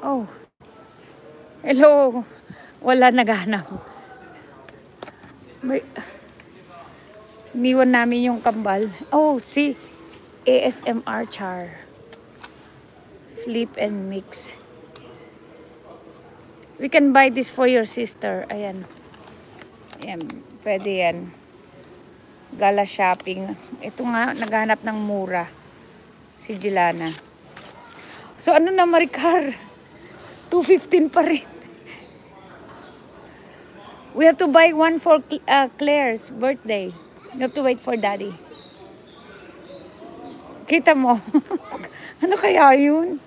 Oh, hello. Wala naghanap. May, iniwan namin yung kambal. Oh, see? ASMR char. Flip and mix. We can buy this for your sister. Ayan. Ayan. Pwede yan. Gala shopping. Ito nga, naghanap ng mura. Si Jelana. So, ano na, Maricar? 215 pa rin. We have to buy one for Claire's birthday. You have to wait for Daddy. Kita mo? Ano kaya yun?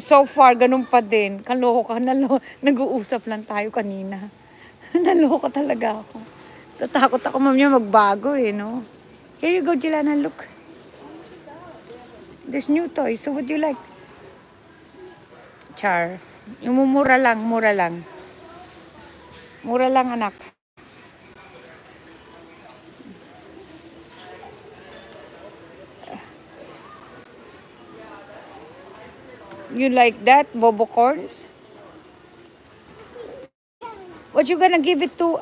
So far, ganun pa din. Kaloko ka. Nag-uusap lang tayo kanina. Naloko talaga ako. Tatakot ako, ma'am niya, magbago eh, no? Here you go, Jelana, look. There's new toys. So, what do you like? Char. Yung mura lang, mura lang. Mura lang, anak. You like that? Bobo corns? What you gonna give it to,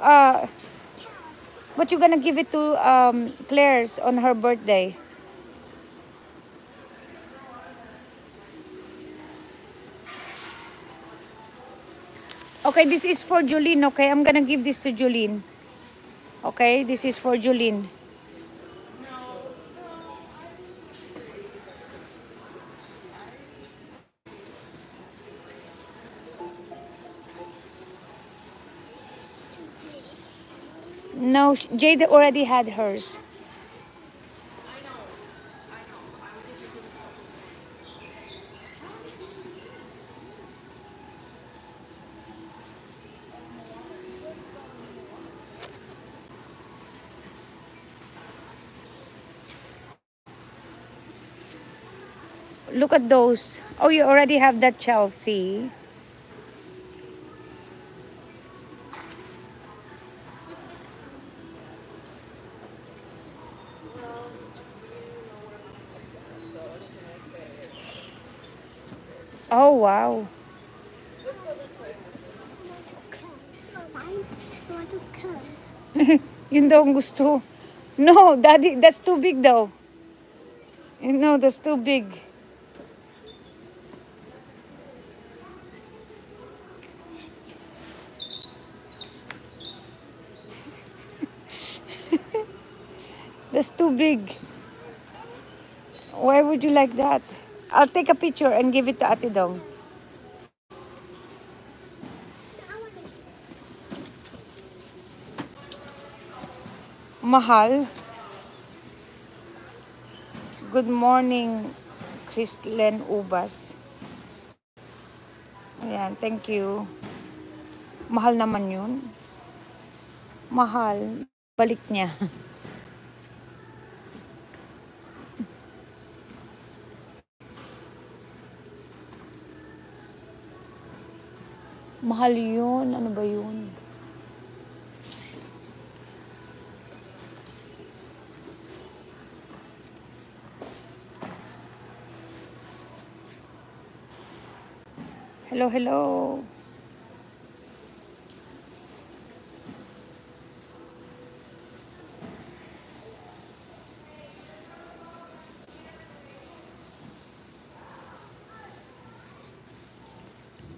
Claire's on her birthday? Okay, this is for Jolene, okay? I'm gonna give this to Jolene. Okay, this is for Jolene. No, Jade already had hers. Look at those. Oh, you already have that, Chelsea. Oh, wow. Yun daw ang gusto. No, Daddy, that's too big though. No, that's too big. That's too big. Why would you like that? I'll take a picture and give it to Ate Dong. Mahal. Good morning, Christlen Ubas. Ayan, thank you. Mahal naman yun. Mahal. Balik niya. Mahal yun. Ano ba yun? Hello, hello.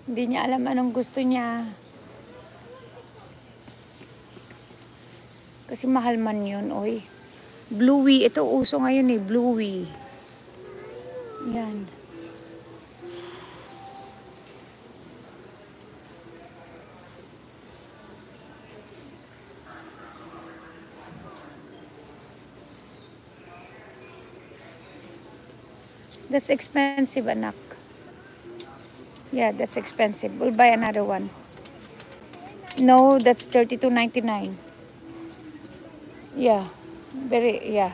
Hindi niya alam anong gusto niya. Kasi mahal man yun, oy. Bluey. Ito uso ngayon eh, Bluey. Yan. That's expensive, anak. Yeah, that's expensive. We'll buy another one. No, that's $32.99. Yeah. Yeah.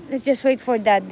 Let's just wait for Dad.